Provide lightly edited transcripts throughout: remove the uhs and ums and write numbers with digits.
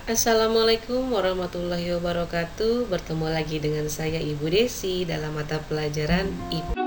Assalamualaikum warahmatullahi wabarakatuh. Bertemu lagi dengan saya Ibu Desi dalam mata pelajaran IPA.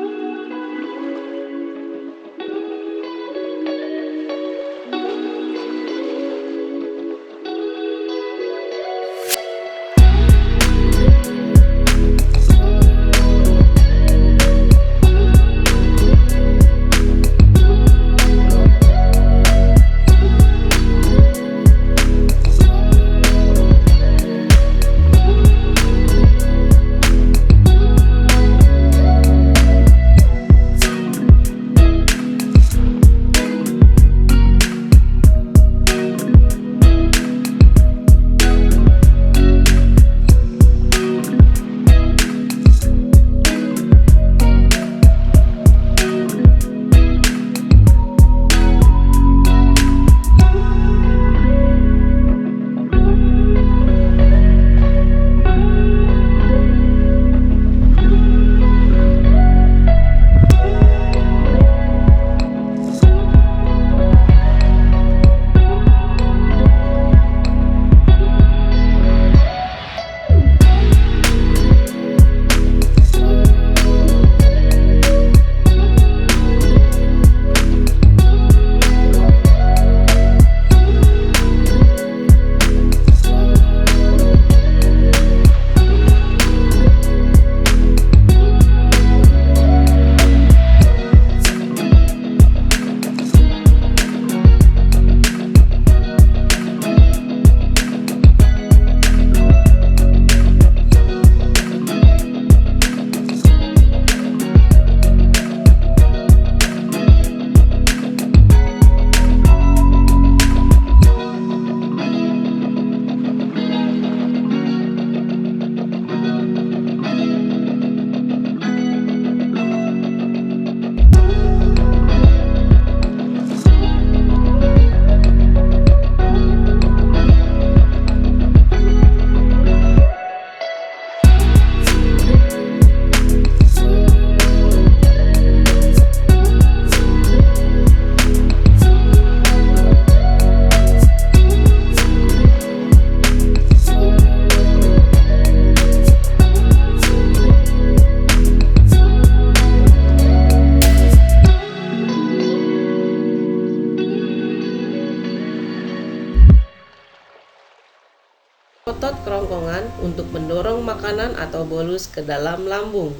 Otot kerongkongan untuk mendorong makanan atau bolus ke dalam lambung.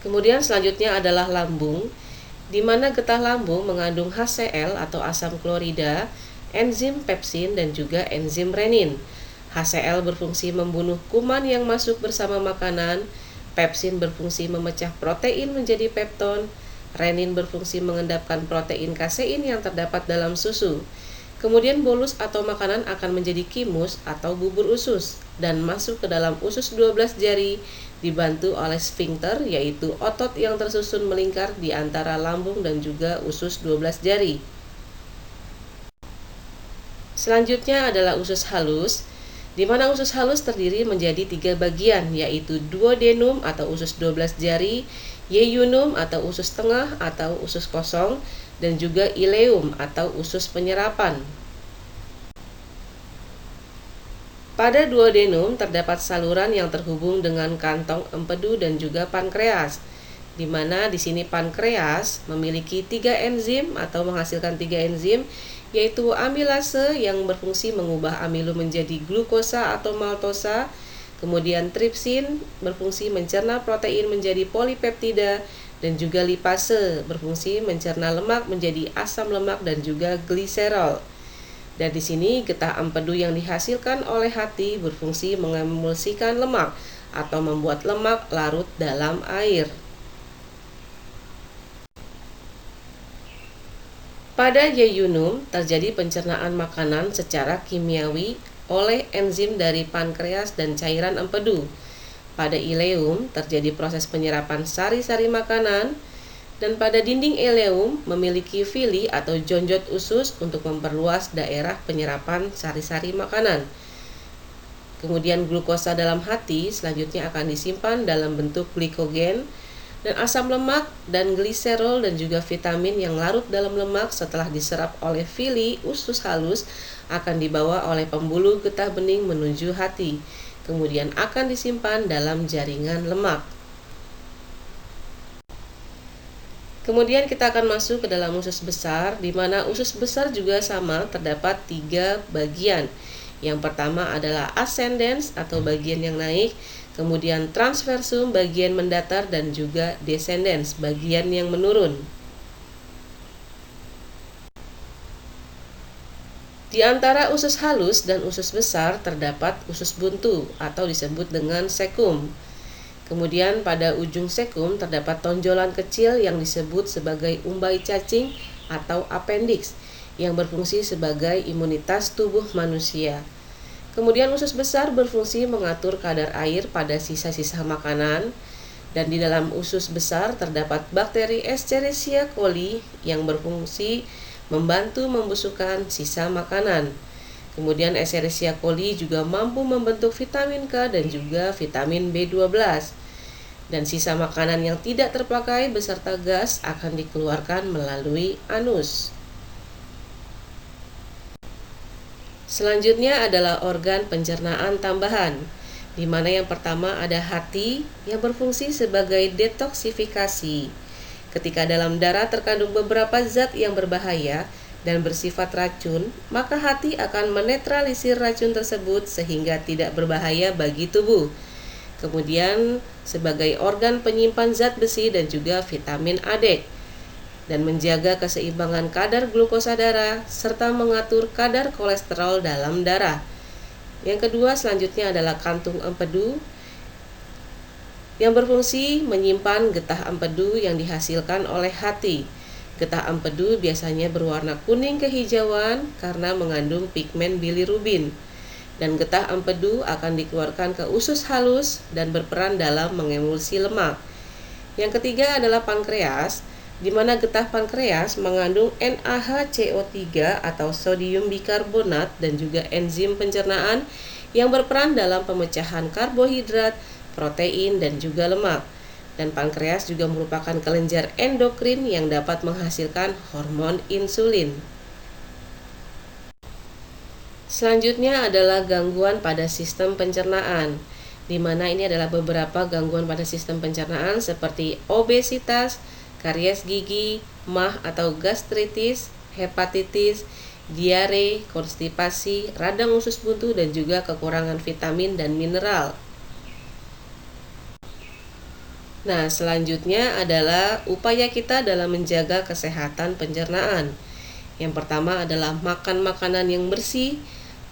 Kemudian selanjutnya adalah lambung, di mana getah lambung mengandung HCl atau asam klorida, enzim pepsin dan juga enzim renin. HCl berfungsi membunuh kuman yang masuk bersama makanan, pepsin berfungsi memecah protein menjadi pepton, renin berfungsi mengendapkan protein kasein yang terdapat dalam susu. Kemudian bolus atau makanan akan menjadi kimus atau bubur usus dan masuk ke dalam usus 12 jari dibantu oleh sfinkter, yaitu otot yang tersusun melingkar di antara lambung dan juga usus 12 jari. Selanjutnya adalah usus halus, di mana usus halus terdiri menjadi 3 bagian, yaitu duodenum atau usus 12 jari, yeyunum atau usus tengah atau usus kosong, dan juga ileum atau usus penyerapan. Pada duodenum terdapat saluran yang terhubung dengan kantong empedu dan juga pankreas, di mana di sini pankreas memiliki 3 enzim atau menghasilkan 3 enzim, yaitu amilase yang berfungsi mengubah amilo menjadi glukosa atau maltosa, kemudian tripsin berfungsi mencerna protein menjadi polipeptida, dan juga lipase berfungsi mencerna lemak menjadi asam lemak dan juga gliserol. Dan di sini getah empedu yang dihasilkan oleh hati berfungsi mengemulsikan lemak atau membuat lemak larut dalam air. Pada yeyunum terjadi pencernaan makanan secara kimiawi oleh enzim dari pankreas dan cairan empedu. Pada ileum terjadi proses penyerapan sari-sari makanan, dan pada dinding ileum memiliki villi atau jonjot usus untuk memperluas daerah penyerapan sari-sari makanan. Kemudian glukosa dalam hati selanjutnya akan disimpan dalam bentuk glikogen Dan asam lemak dan gliserol dan juga vitamin yang larut dalam lemak setelah diserap oleh villi usus halus akan dibawa oleh pembuluh getah bening menuju hati. Kemudian akan disimpan dalam jaringan lemak. Kemudian kita akan masuk ke dalam usus besar, di mana usus besar juga sama, terdapat 3 bagian. Yang pertama adalah ascendens atau bagian yang naik, kemudian transversum bagian mendatar, dan juga descendens bagian yang menurun. Di antara usus halus dan usus besar terdapat usus buntu atau disebut dengan sekum. Kemudian pada ujung sekum terdapat tonjolan kecil yang disebut sebagai umbai cacing atau appendix yang berfungsi sebagai imunitas tubuh manusia. Kemudian usus besar berfungsi mengatur kadar air pada sisa-sisa makanan, dan di dalam usus besar terdapat bakteri Escherichia coli yang berfungsi membantu membusukkan sisa makanan. Kemudian Escherichia coli juga mampu membentuk vitamin K dan juga vitamin B12. Dan sisa makanan yang tidak terpakai beserta gas akan dikeluarkan melalui anus. Selanjutnya adalah organ pencernaan tambahan, di mana yang pertama ada hati yang berfungsi sebagai detoksifikasi. Ketika dalam darah terkandung beberapa zat yang berbahaya dan bersifat racun, maka hati akan menetralisir racun tersebut sehingga tidak berbahaya bagi tubuh. Kemudian sebagai organ penyimpan zat besi dan juga vitamin A, dan menjaga keseimbangan kadar glukosa darah serta mengatur kadar kolesterol dalam darah. Yang kedua selanjutnya adalah kantung empedu yang berfungsi menyimpan getah empedu yang dihasilkan oleh hati. Getah empedu biasanya berwarna kuning kehijauan karena mengandung pigmen bilirubin. Dan getah empedu akan dikeluarkan ke usus halus dan berperan dalam mengemulsi lemak. Yang ketiga adalah pankreas, di mana getah pankreas mengandung NaHCO3 atau sodium bikarbonat dan juga enzim pencernaan yang berperan dalam pemecahan karbohidrat, protein, dan juga lemak. Dan pankreas juga merupakan kelenjar endokrin yang dapat menghasilkan hormon insulin. Selanjutnya adalah gangguan pada sistem pencernaan, di mana ini adalah beberapa gangguan pada sistem pencernaan seperti obesitas, karies gigi, MAH atau gastritis, hepatitis, diare, konstipasi, radang usus buntu, dan juga kekurangan vitamin dan mineral. Nah, selanjutnya adalah upaya kita dalam menjaga kesehatan pencernaan. Yang pertama adalah makan makanan yang bersih,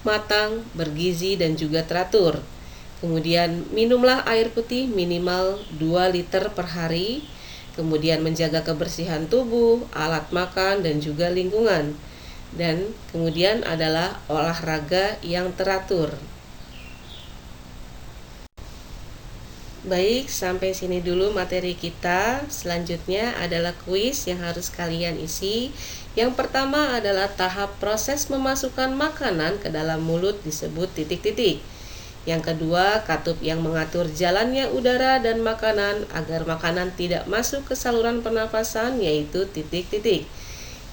matang, bergizi, dan juga teratur. Kemudian minumlah air putih minimal 2 liter per hari. Kemudian menjaga kebersihan tubuh, alat makan, dan juga lingkungan. Dan kemudian adalah olahraga yang teratur. Baik, sampai sini dulu materi kita. Selanjutnya adalah kuis yang harus kalian isi. Yang pertama adalah tahap proses memasukkan makanan ke dalam mulut disebut titik-titik. Yang kedua, katup yang mengatur jalannya udara dan makanan agar makanan tidak masuk ke saluran pernafasan yaitu titik-titik.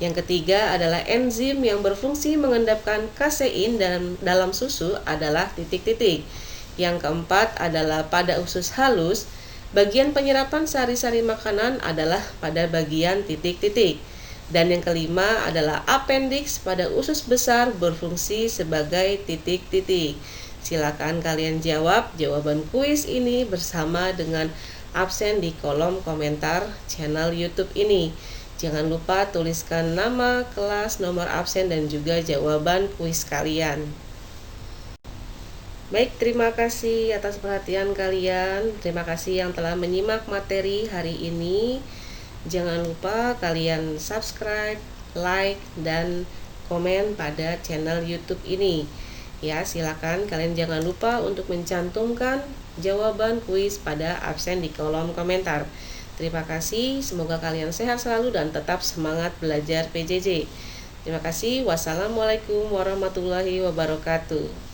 Yang ketiga adalah enzim yang berfungsi mengendapkan kasein dalam susu adalah titik-titik. Yang keempat adalah pada usus halus, bagian penyerapan sari-sari makanan adalah pada bagian titik-titik. Dan yang kelima adalah appendix pada usus besar berfungsi sebagai titik-titik. Silakan kalian jawab jawaban kuis ini bersama dengan absen di kolom komentar channel YouTube ini. Jangan lupa tuliskan nama, kelas, nomor absen, dan juga jawaban kuis kalian. Baik, terima kasih atas perhatian kalian. Terima kasih yang telah menyimak materi hari ini. Jangan lupa kalian subscribe, like, dan komen pada channel YouTube ini. Ya, silakan kalian jangan lupa untuk mencantumkan jawaban kuis pada absen di kolom komentar. Terima kasih, semoga kalian sehat selalu dan tetap semangat belajar PJJ. Terima kasih. Wassalamualaikum warahmatullahi wabarakatuh.